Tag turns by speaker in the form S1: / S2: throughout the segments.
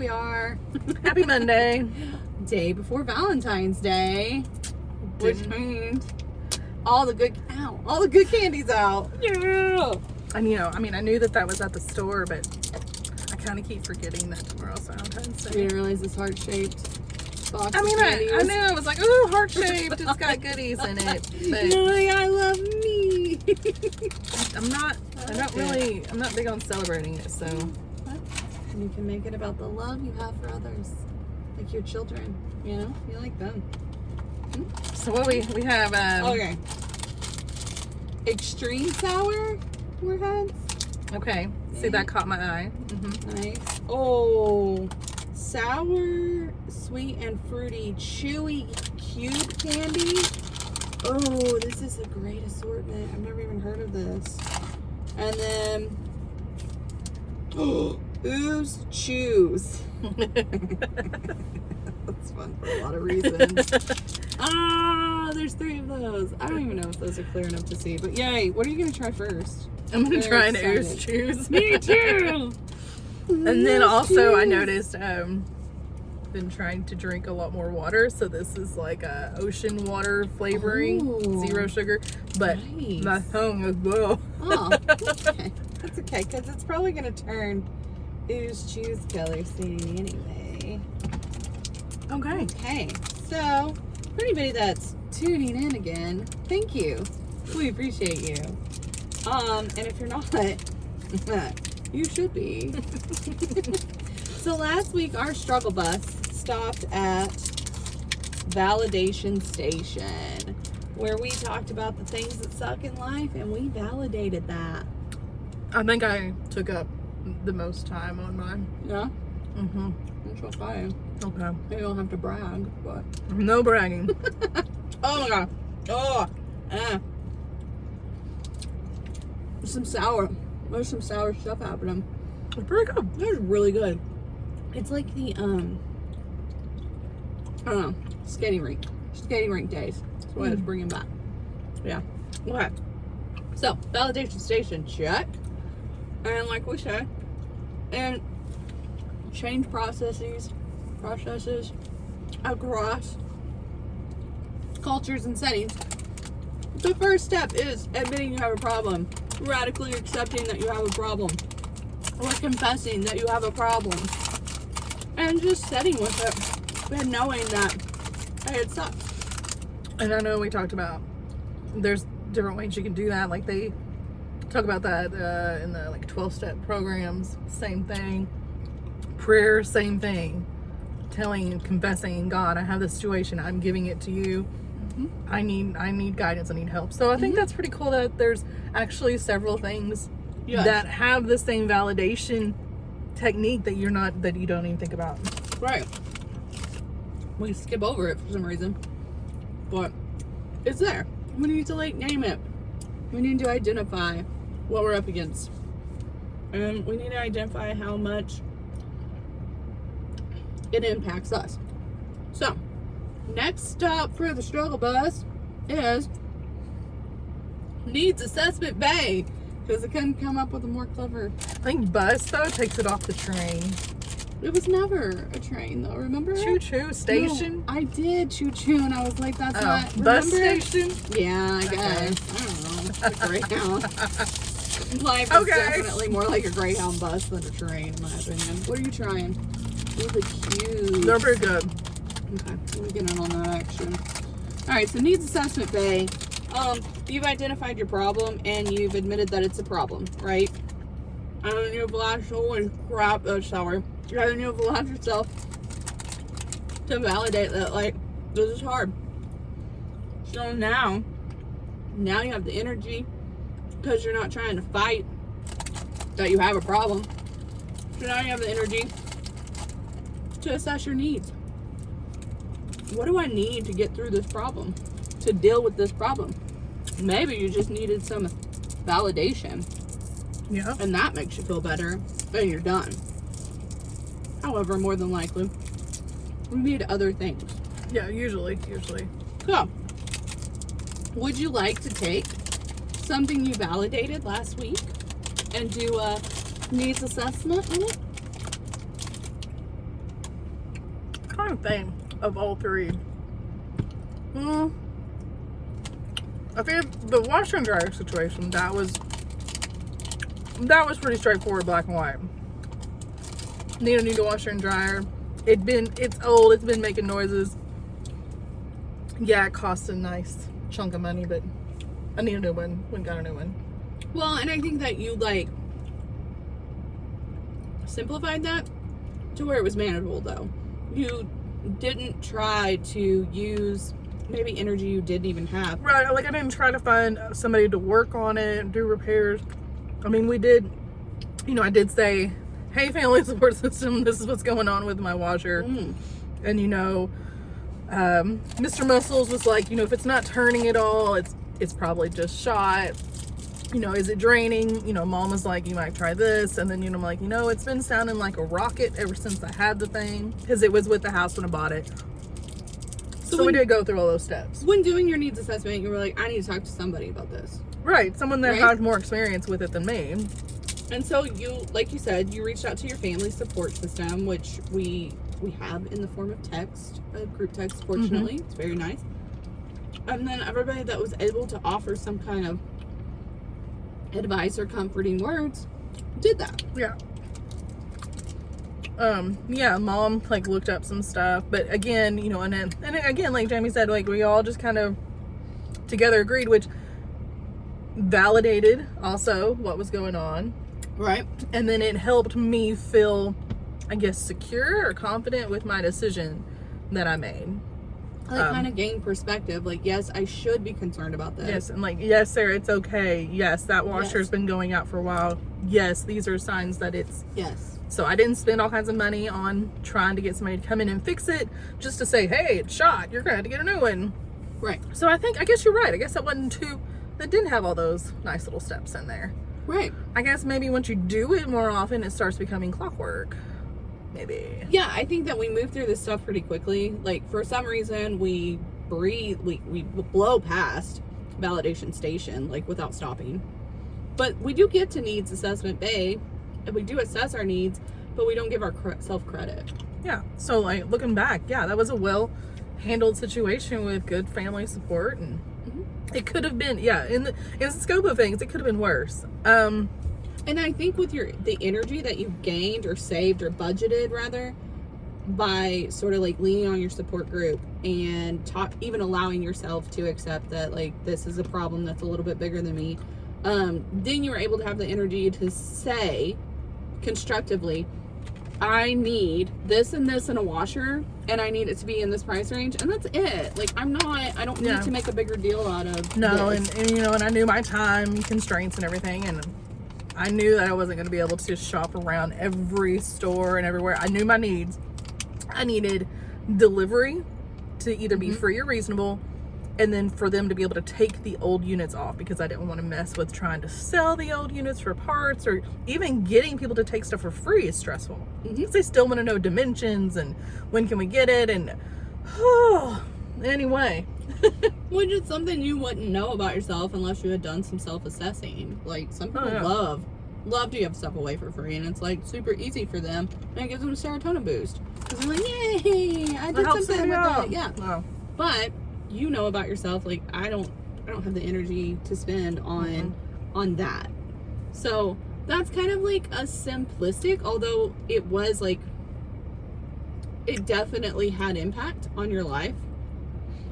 S1: we are.
S2: Happy Monday.
S1: Day before Valentine's Day. Which means all the good candy's out. Yeah.
S2: And I knew that was at the store, but I kind of keep forgetting that tomorrow's Valentine's
S1: You
S2: Day.
S1: didn't realize this heart-shaped box
S2: I
S1: of
S2: mean,
S1: candy
S2: I knew I was like, ooh, heart-shaped. It's got goodies in it. But
S1: You're like, I love me.
S2: I'm not big on celebrating it, so.
S1: And you can make it about the love you have for others. Like your children, you like them.
S2: So what we have,
S1: Okay. Extreme sour warheads.
S2: okay. See, that caught my eye. Mm-hmm.
S1: Nice. Oh, sour, sweet, and fruity, chewy cube candy. Oh, this is a great assortment. I've never even heard of this. And then, ooze chews. That's fun for a lot of reasons. There's 3 of those. I don't even know if those are clear enough to see. But yay, what are you going to try first?
S2: I'm going to
S1: Very
S2: try an
S1: excited.
S2: ooze choose.
S1: Me too.
S2: And then also I noticed been trying to drink a lot more water, so this is like a ocean water flavoring.
S1: Ooh.
S2: 0 sugar, but
S1: Nice.
S2: my tongue is low.
S1: Oh, okay. That's okay, because it's probably going to turn ooze choose color soon anyway.
S2: Okay.
S1: Okay, so for anybody that's tuning in again, thank you. We appreciate you. And if you're not, you should be. So last week our struggle bus stopped at Validation Station, where we talked about the things that suck in life and we validated that.
S2: I think I took up the most time on mine.
S1: Yeah?
S2: Mm-hmm.
S1: That's okay.
S2: Okay.
S1: You don't have to brag, but...
S2: No bragging.
S1: Oh my god. Oh. There's some sour stuff happening.
S2: It's pretty good.
S1: It's really good. It's like the, I don't know, skating rink days. That's what I was bringing back. Yeah. Okay. So, validation station, check. And like we said, and change processes across cultures and settings. The first step is admitting you have a problem, radically accepting that you have a problem, or confessing that you have a problem, and just sitting with it and knowing that, hey, it sucks.
S2: And I know we talked about there's different ways you can do that. Like they talk about that in the 12-step programs. Same thing. Prayer, same thing. Telling and confessing, God, I have this situation. I'm giving it to you. I need guidance. I need help. So I think that's pretty cool that there's actually several things that have the same validation technique that you don't even think about.
S1: Right. We skip over it for some reason, but it's there. We need to name it. We need to identify what we're up against, and we need to identify how much it impacts us. So, next stop for the struggle bus is Needs Assessment Bay, because it couldn't come up with a more clever.
S2: I think bus though takes it off the train.
S1: It was never a train though, remember?
S2: Choo-choo station.
S1: No, I did choo-choo, and I was like, that's not...
S2: Bus
S1: remember?
S2: station?
S1: Yeah, I guess. I don't know. It's a Greyhound. Life is definitely more like a Greyhound bus than a train, in my opinion. What are you trying? Ooh, the cute.
S2: They're pretty good.
S1: Okay, let me get in on that action. Alright, so Needs Assessment Bay. You've identified your problem, and you've admitted that it's a problem, right? And you've allowed and you've allowed yourself to validate that, this is hard. So now you have the energy, because you're not trying to fight that you have a problem. So now you have the energy to assess your needs. What do I need to get through this problem? To deal with this problem? Maybe you just needed some validation.
S2: Yeah.
S1: And that makes you feel better, and you're done. However, more than likely, we need other things.
S2: Yeah, usually.
S1: So, would you like to take something you validated last week and do a needs assessment on it?
S2: trying to think of all three. I think the washer and dryer situation, that was pretty straightforward, black and white. Need a washer and dryer. It's old, it's been making noises. Yeah, it costs a nice chunk of money, but I need a new one. We got a new one.
S1: Well, and I think that you like simplified that to where it was manageable, though. You didn't try to use maybe energy you didn't even have.
S2: Right, like I didn't try to find somebody to work on it, do repairs. I mean, we did, I did say, hey, family support system, this is what's going on with my washer. And, Mr. Muscles was like, if it's not turning at all, it's probably just shot. Is it draining? Mom was like, you might try this. And then, I'm like, it's been sounding like a rocket ever since I had the thing. Because it was with the house when I bought it. So we did go through all those steps.
S1: When doing your needs assessment, you were like, I need to talk to somebody about this.
S2: Right. Someone that had more experience with it than me.
S1: And so you, like you said, you reached out to your family support system, which we have in the form of text, group text, fortunately. It's very nice. And then everybody that was able to offer some kind of advice or comforting words did that.
S2: Yeah. Mom looked up some stuff, but again, and again, like Jamie said, we all just kind of together agreed, which validated also what was going on.
S1: Right.
S2: And then it helped me feel, I guess, secure or confident with my decision that I made.
S1: Kind of gain perspective. Yes, I should be concerned about this.
S2: Yes, and yes, Sarah, it's okay. Yes, that washer's been going out for a while. Yes, these are signs that it's...
S1: Yes.
S2: So I didn't spend all kinds of money on trying to get somebody to come in and fix it just to say, hey, it's shot. You're going to have to get a new one.
S1: Right.
S2: So I guess you're right. I guess that didn't have all those nice little steps in there.
S1: Right.
S2: I guess maybe once you do it more often, it starts becoming clockwork. Maybe.
S1: Yeah, I think that we move through this stuff pretty quickly. For some reason, we blow past validation station, without stopping. But we do get to needs assessment bay, and we do assess our needs, but we don't give ourselves credit.
S2: Yeah. So, looking back, yeah, that was a well-handled situation with good family support, and it could have been, in the scope of things, it could have been worse.
S1: And I think with the energy that you've gained or saved or budgeted rather by sort of leaning on your support group and even allowing yourself to accept that this is a problem that's a little bit bigger than me, then you were able to have the energy to say constructively, I need this and this in a washer, and I need it to be in this price range, and that's it. I don't need to make a bigger deal out of this.
S2: And I knew my time constraints and everything, and I knew that I wasn't going to be able to shop around every store and everywhere. I knew my needs. I needed delivery to either be free or reasonable, and then for them to be able to take the old units off, because I didn't want to mess with trying to sell the old units for parts, or even getting people to take stuff for free is stressful. Because they still want to know dimensions and when can we get it, and anyway.
S1: Which is something you wouldn't know about yourself unless you had done some self-assessing. Some people love to give stuff away for free, and it's super easy for them, and it gives them a serotonin boost because they're like, yay, I did something with it. Yeah.
S2: Wow.
S1: But you know about yourself, I don't have the energy to spend on that. So that's kind of a simplistic, although it was it definitely had impact on your life.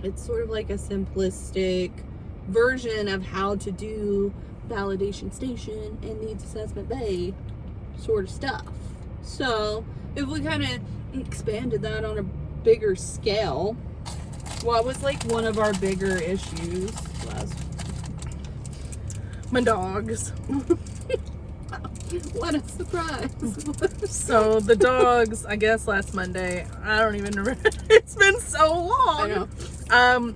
S1: It's sort of a simplistic version of how to do validation station and needs assessment bay sort of stuff. So if we kind of expanded that on a bigger scale, what was one of our bigger issues
S2: my dogs.
S1: What a surprise.
S2: So the dogs, I guess last Monday, I don't even remember. It's been so long.
S1: I know.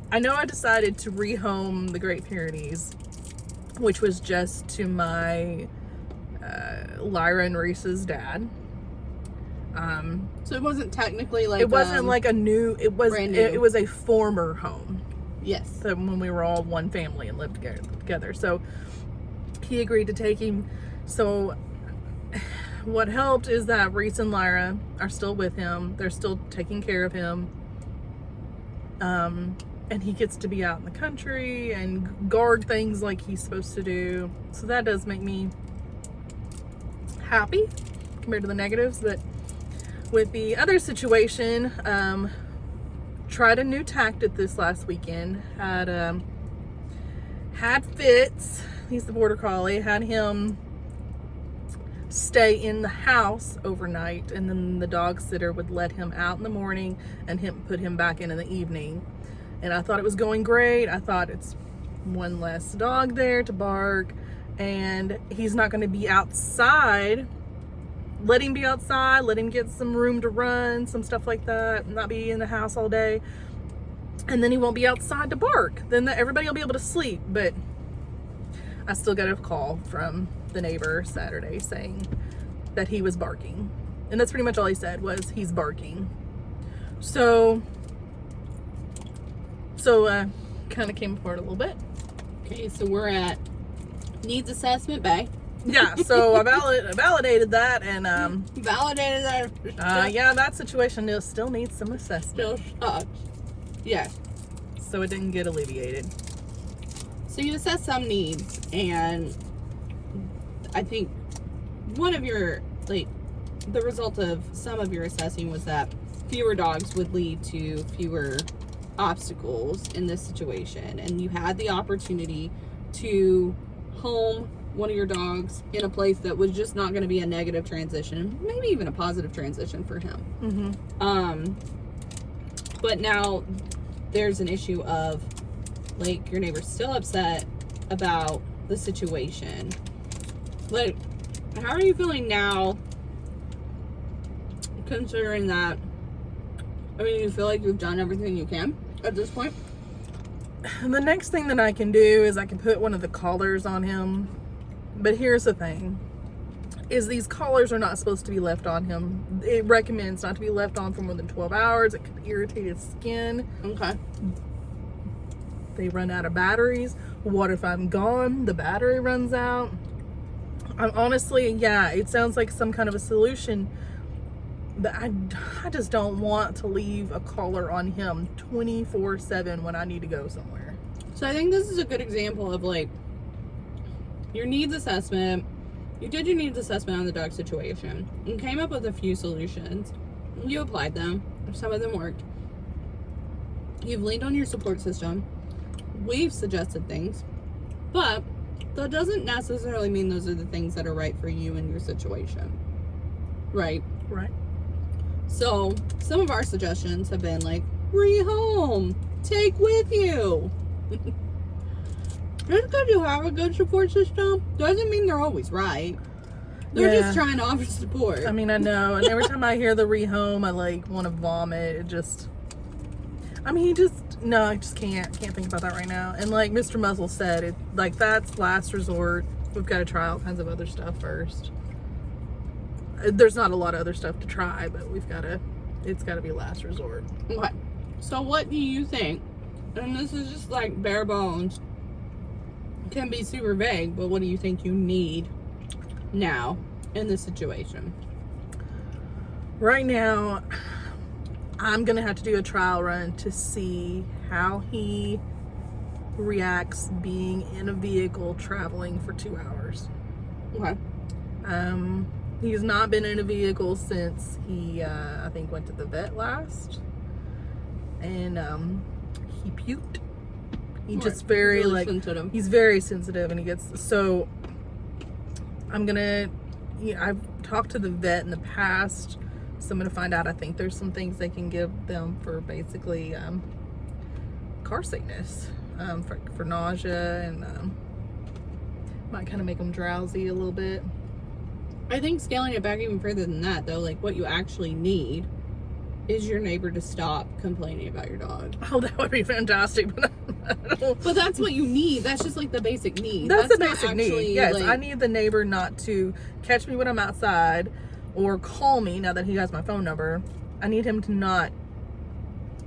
S2: I know I decided to rehome the Great Pyrenees, which was just to my Lyra and Reese's dad.
S1: So it wasn't technically
S2: it wasn't a new, it was
S1: brand new.
S2: It was a former home.
S1: Yes.
S2: So when we were all one family and lived together. So he agreed to take him. So what helped is that Reese and Lyra are still with him. They're still taking care of him. And he gets to be out in the country and guard things like he's supposed to do. So that does make me happy compared to the negatives. But with the other situation, tried a new tactic this last weekend. Had Fitz, he's the border collie, had him stay in the house overnight, and then the dog sitter would let him out in the morning and put him back in the evening. And I thought it was going great. I thought it's one less dog there to bark, and he's not going to be outside. Let him be outside, let him get some room to run, some stuff like that, not be in the house all day. And then he won't be outside to bark. Then everybody will be able to sleep. But I still got a call from the neighbor Saturday saying that he was barking. And that's pretty much all he said was he's barking. So kind of came apart a little bit.
S1: Okay, so we're at needs assessment bay.
S2: Yeah, so I validated that, and
S1: Validated that.
S2: yeah, that situation still needs some assessment.
S1: Still sucks. Yeah.
S2: So it didn't get alleviated.
S1: So you assess some needs, and I think one of your, like, the result of some of your assessing was that fewer dogs would lead to fewer obstacles in this situation, and you had the opportunity to home one of your dogs in a place that was just not going to be a negative transition, maybe even a positive transition for him.
S2: Mm-hmm.
S1: But now there's an issue of, like, your neighbor's still upset about the situation. Like, how are you feeling now, considering that, I mean, you feel like you've done everything you can at this point?
S2: The next thing that I can do is I can put one of the collars on him. But here's the thing, is these collars are not supposed to be left on him. It recommends not to be left on for more than 12 hours. It could irritate his skin.
S1: Okay.
S2: They run out of batteries. What if I'm gone? The battery runs out. I'm honestly, yeah, it sounds like some kind of a solution, but I just don't want to leave a collar on him 24/7 when I need to go somewhere.
S1: So I think this is a good example of, like, your needs assessment. You did your needs assessment on the dog situation. You came up with a few solutions. You applied them. Some of them worked. You've leaned on your support system. We've suggested things. But that doesn't necessarily mean those are the things that are right for you in your situation. Right?
S2: Right.
S1: So some of our suggestions have been like, rehome, take with you. Just because you have a good support system doesn't mean they're always right. They're just trying to offer support.
S2: I mean, I know. And every time I hear the rehome, I like want to vomit. It just, I mean, I just can't think about that right now. And like Mr. Muzzle said, it like that's last resort. We've got to try all kinds of other stuff first. There's not a lot of other stuff to try, but it's got to be last resort.
S1: Okay. So what do you think? And this is just like bare bones. Can be super vague, but what do you think you need now in this situation?
S2: Right now, I'm gonna have to do a trial run to see how he reacts being in a vehicle traveling for 2 hours.
S1: Okay.
S2: He's not been in a vehicle since he I think went to the vet last, and he puked. He's just very
S1: really
S2: like
S1: sensitive.
S2: He's very sensitive, and he gets so. I've talked to the vet in the past, so I'm gonna find out. I think there's some things they can give them for basically car sickness, for nausea, and might kind of make them drowsy a little bit.
S1: I think scaling it back even further than that, though, like what you actually need is your neighbor to stop complaining about your dog.
S2: Oh, that would be fantastic, but
S1: But that's what you need. That's just like the basic need.
S2: That's the
S1: not
S2: basic
S1: actually,
S2: need. Yes,
S1: like,
S2: I need the neighbor not to catch me when I'm outside or call me now that he has my phone number. I need him to not.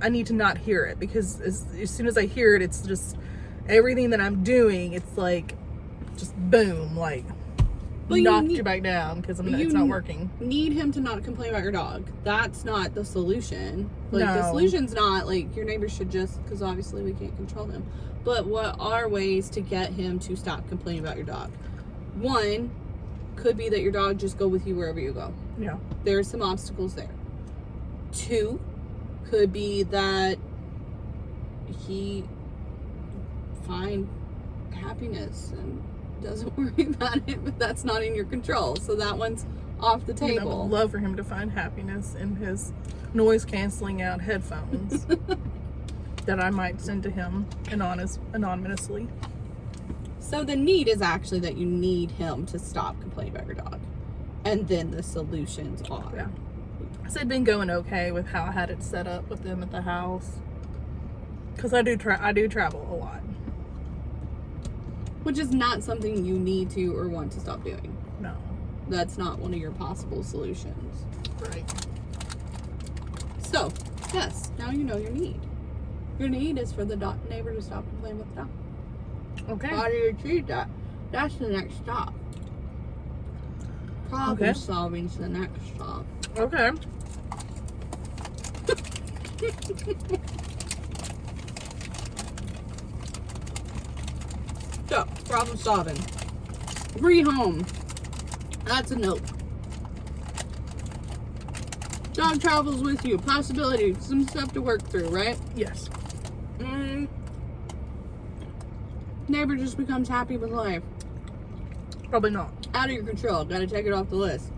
S2: I need to not hear it, because as soon as I hear it, it's just everything that I'm doing. It's like just boom, like knocked you back down because it's not working.
S1: Need him to not complain about your dog. That's not the solution. Like,
S2: No.
S1: the solution's not, like, your neighbor should just, because obviously we can't control them. But what are ways to get him to stop complaining about your dog? One, could be that your dog just go with you wherever you go.
S2: Yeah.
S1: There's some obstacles there. Two, could be that he find happiness and doesn't worry about it, but that's not in your control. So that one's off the
S2: I
S1: table.
S2: would love for him to find happiness in his noise canceling out headphones that I might send to him anonymously.
S1: So the need is actually that you need him to stop complaining about your dog. And then the solutions are.
S2: Yeah. So it'd been going okay with how I had it set up with them at the house. Because I do travel a lot.
S1: Which is not something you need to or want to stop doing.
S2: No.
S1: That's not one of your possible solutions.
S2: Right.
S1: So, yes, now you know your need. Your need is for the neighbor to stop complaining with the dog.
S2: Okay.
S1: How do you achieve that? That's the next stop. Problem solving's the next stop.
S2: Okay.
S1: So, problem solving. Rehome. That's a nope. Dog travels with you. Possibility. Some stuff to work through, right?
S2: Yes.
S1: Neighbor just becomes happy with life.
S2: Probably not.
S1: Out of your control. Gotta take it off the list.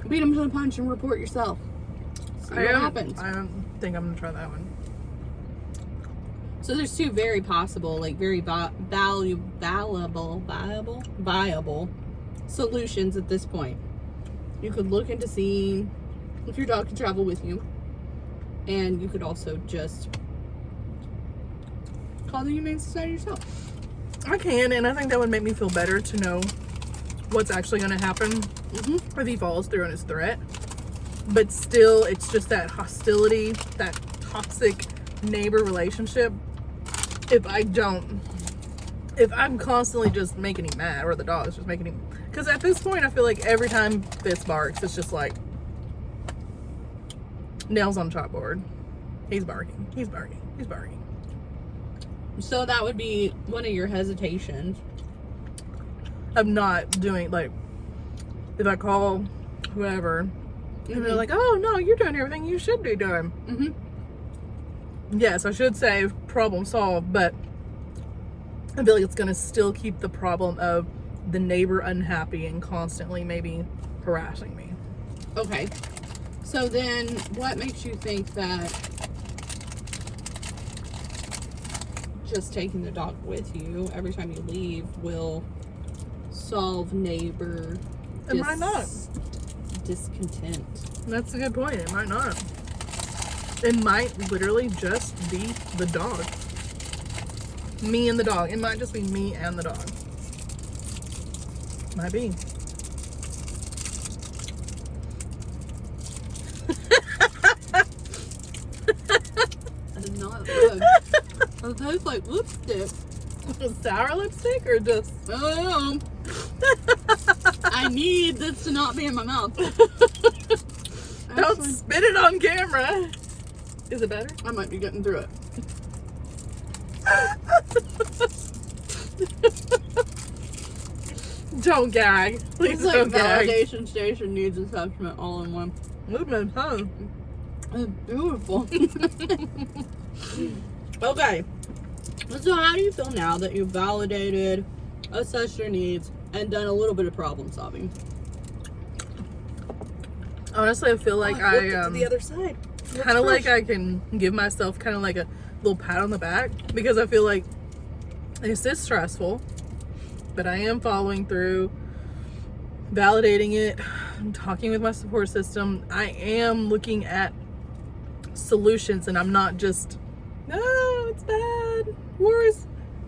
S1: Beat him to the punch and report yourself. See what happens.
S2: I don't think I'm gonna try that one.
S1: So there's two very possible, like very viable solutions at this point. You could look into seeing if your dog can travel with you, and you could also just call the Humane Society yourself.
S2: I can, and I think that would make me feel better to know what's actually going to happen if he follows through on his threat. But still, it's just that hostility, that toxic neighbor relationship. If I'm constantly just making him mad, or the dog's just making him, because at this point I feel like every time Fitz barks, it's just like nails on chalkboard. He's barking. He's barking. He's barking.
S1: So that would be one of your hesitations.
S2: Of not doing, like, if I call whoever and they're like, oh no, you're doing everything you should be doing. Yes, I should say problem solved, but I feel like it's gonna still keep the problem of the neighbor unhappy and constantly maybe harassing me.
S1: Okay. So then what makes you think that just taking the dog with you every time you leave will solve neighbor
S2: It might not.
S1: discontent?
S2: That's a good point. It might not. It might literally just be the dog. Me and the dog. It might just be me and the dog. Might be.
S1: That is not good. It tastes like lipstick.
S2: Sour lipstick or just...
S1: I don't know. I need this to not be in my mouth.
S2: Don't spit it on camera. Is it better?
S1: I might be getting through it.
S2: Don't gag. Please
S1: It's like
S2: don't gag.
S1: validation station needs assessment all in one.
S2: Movement, huh?
S1: It's beautiful. Okay. So how do you feel now that you've validated, assessed your needs, and done a little bit of problem solving?
S2: Honestly, I feel like
S1: flipped it to the other side.
S2: kind of like I can give myself kind of like a little pat on the back, because I feel like this is stressful, but I am following through, validating it, I'm talking with my support system. I am looking at solutions, and I'm not just, no, it's bad. Worries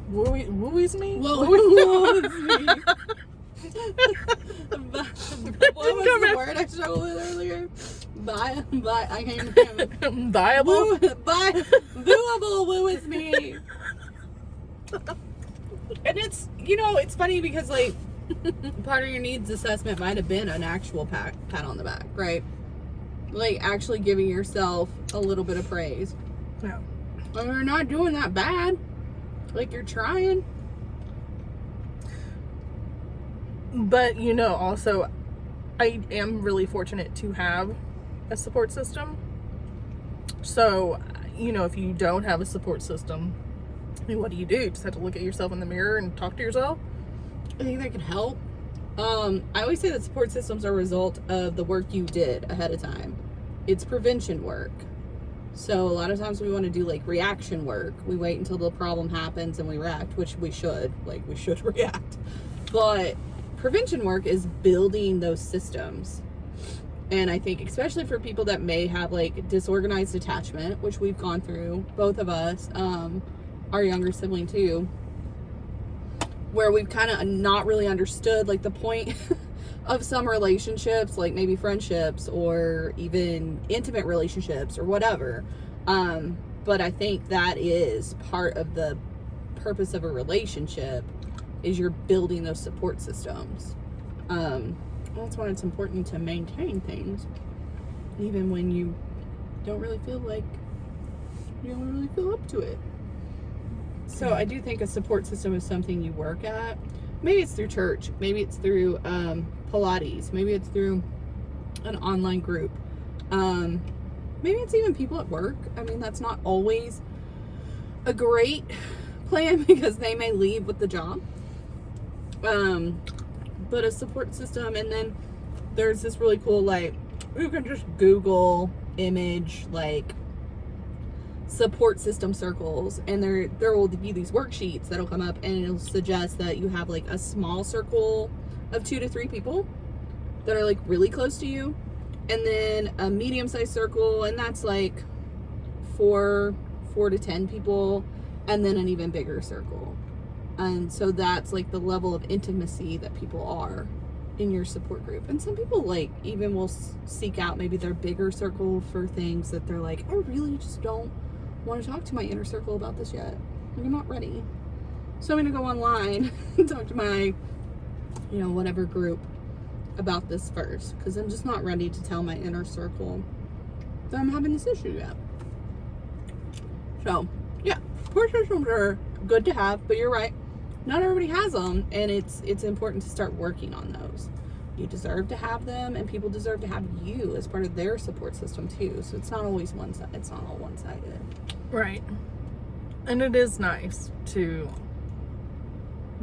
S2: me.
S1: Worries me. What was the word I struggled with earlier? I can't remember.
S2: Viable?
S1: Doable with me.
S2: It
S1: And it's, you know, it's funny because, like, part of your needs assessment might have been an actual pat on the back, right? Like, actually giving yourself a little bit of praise.
S2: Yeah.
S1: Well, you're not doing that bad. Like, you're trying.
S2: But, you know, also, I am really fortunate to have a support system. So, you know, if you don't have a support system, I mean, what do? You just have to look at yourself in the mirror and talk to yourself?
S1: I think that can help. I always say that support systems are a result of the work you did ahead of time. It's prevention work. So a lot of times we want to do like reaction work. We wait until the problem happens and we react, which we should. Like, we should react. But prevention work is building those systems. And I think especially for people that may have like disorganized attachment, which we've gone through, both of us, our younger sibling too, where we've kind of not really understood like the point of some relationships, like maybe friendships or even intimate relationships or whatever. But I think that is part of the purpose of a relationship, is you're building those support systems. That's why it's important to maintain things, even when you don't really feel up to it. So I do think a support system is something you work at. Maybe it's through church. Maybe it's through Pilates. Maybe it's through an online group. Maybe it's even people at work. I mean, that's not always a great plan because they may leave with the job. But a support system, and then there's this really cool, like, you can just Google image, like, support system circles, and there will be these worksheets that'll come up, and it'll suggest that you have like a small circle of 2 to 3 people that are like really close to you, and then a medium-sized circle, and that's like 4 to 10 people, and then an even bigger circle. And so that's like the level of intimacy that people are in your support group. And some people like even will seek out maybe their bigger circle for things that they're like, I really just don't want to talk to my inner circle about this yet. I'm not ready. So I'm going to go online and talk to my, you know, whatever group about this first, because I'm just not ready to tell my inner circle that I'm having this issue yet. So yeah, support systems are good to have, but you're right, not everybody has them, and it's important to start working on those. You deserve to have them, and people deserve to have you as part of their support system too. So it's not always one side. It's not all one-sided.
S2: Right. And it is nice to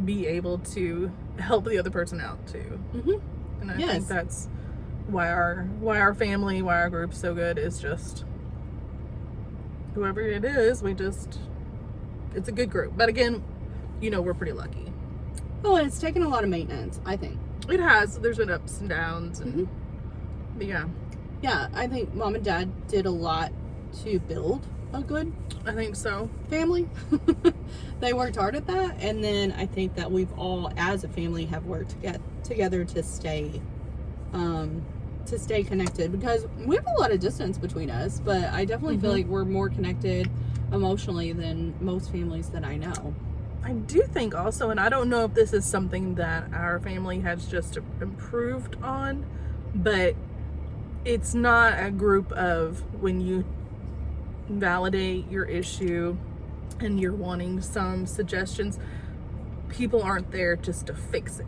S2: be able to help the other person out too.
S1: Mm-hmm.
S2: And I think that's why our family, why our group's so good, is just whoever it is, it's a good group. But again, you know, we're pretty lucky.
S1: Oh, and it's taken a lot of maintenance, I think.
S2: It has. There's been ups and downs. And, but yeah.
S1: Yeah, I think Mom and Dad did a lot to build a good,
S2: I think so,
S1: family. They worked hard at that. And then I think that we've all, as a family, have worked together to stay connected, because we have a lot of distance between us, but I definitely feel like we're more connected emotionally than most families that I know.
S2: I do think also, and I don't know if this is something that our family has just improved on, but it's not a group of, when you validate your issue and you're wanting some suggestions, people aren't there just to fix it.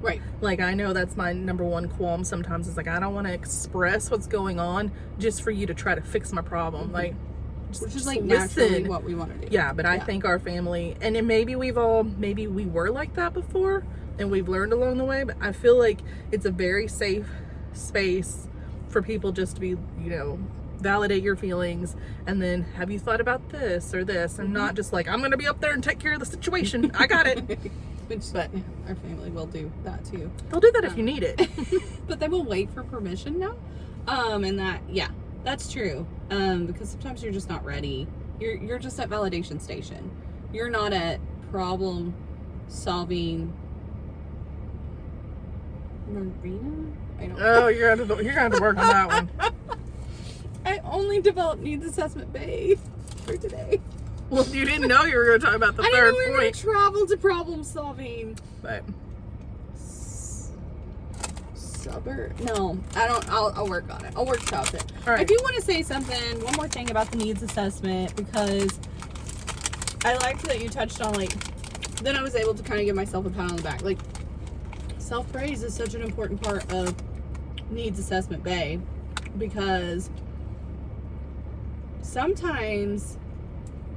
S1: Right.
S2: Like, I know that's my number one qualm sometimes, is like, I don't want to express what's going on just for you to try to fix my problem. Like,
S1: which is like naturally what we want to do.
S2: Yeah, but I think our family, and then maybe we were like that before and we've learned along the way, but I feel like it's a very safe space for people just to be, you know, validate your feelings, and then, have you thought about this or this, and not just like, I'm going to be up there and take care of the situation. I got it.
S1: But our family will do that too.
S2: They'll do that if you need it.
S1: But they will wait for permission now. And that, yeah, that's true. Because sometimes you're just not ready. You're just at validation station. You're not at problem solving Marina? I don't know.
S2: Oh, you're gonna have to work on that one.
S1: I only developed needs assessment Bay for today.
S2: Well, you didn't know you were going to talk about the
S1: I didn't
S2: third
S1: know we were going
S2: point.
S1: to travel to problem solving.
S2: But
S1: Suburb? No, I don't. I'll work on it. I'll workshop it.
S2: All right.
S1: I do want to say one more thing about the needs assessment, because I liked that you touched on, like, then I was able to kind of give myself a pat on the back. Like, self-praise is such an important part of needs assessment bay, because sometimes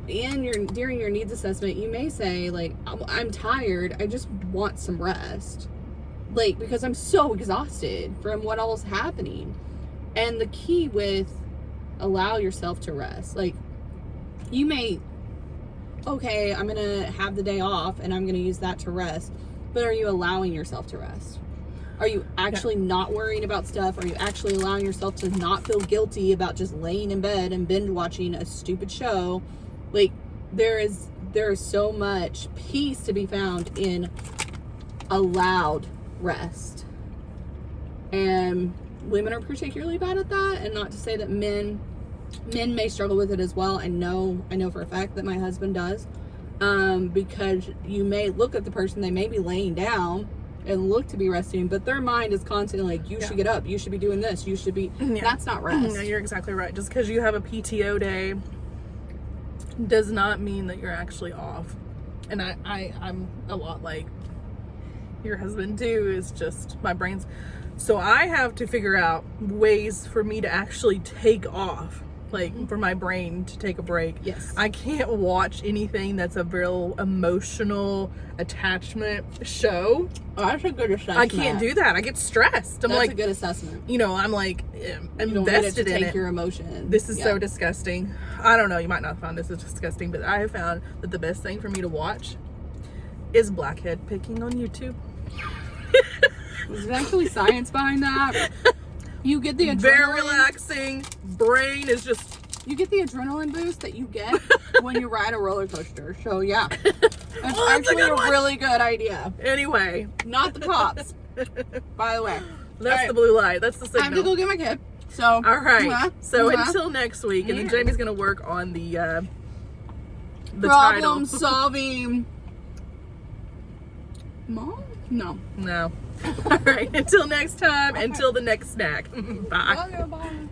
S1: during your needs assessment, you may say, like, I'm tired, I just want some rest, like, because I'm so exhausted from what all's happening. And the key with allow yourself to rest, like, you may, okay, I'm gonna have the day off and I'm gonna use that to rest, but are you allowing yourself to rest? Are you actually not worrying about stuff? Are you actually allowing yourself to not feel guilty about just laying in bed and binge watching a stupid show? Like, there is so much peace to be found in allowed rest. And women are particularly bad at that, and not to say that men may struggle with it as well. I know for a fact that my husband does. Because you may look at the person, they may be laying down and look to be resting, but their mind is constantly like, you should get up, you should be doing this, you should be, that's not rest.
S2: No, you're exactly right. Just because you have a PTO day does not mean that you're actually off. And I'm a lot like your husband too, is just my brain's, so I have to figure out ways for me to actually take off, like, for my brain to take a break.
S1: Yes.
S2: I can't watch anything that's a real emotional attachment show.
S1: Oh, that's a good assessment.
S2: I can't do that. I get stressed. I'm
S1: that's
S2: like,
S1: a good assessment.
S2: you know, I'm like
S1: You don't
S2: invested
S1: need it to
S2: in
S1: take
S2: it.
S1: your emotions.
S2: This is so disgusting. I don't know. You might not find this is disgusting, but I have found that the best thing for me to watch is blackhead picking on YouTube.
S1: There's actually science behind that. You get the adrenaline.
S2: Very relaxing. Brain is just.
S1: You get the adrenaline boost that you get when you ride a roller coaster. So yeah, that's actually a really good idea.
S2: Anyway,
S1: not the cops, by the way.
S2: That's the blue light. That's the signal.
S1: I have to go get my kid. So
S2: all right. So until next week, and then Jamie's gonna work on the
S1: problem
S2: title.
S1: solving. Mom? No.
S2: All right. Until next time. Until the next snack. Bye.
S1: Bye.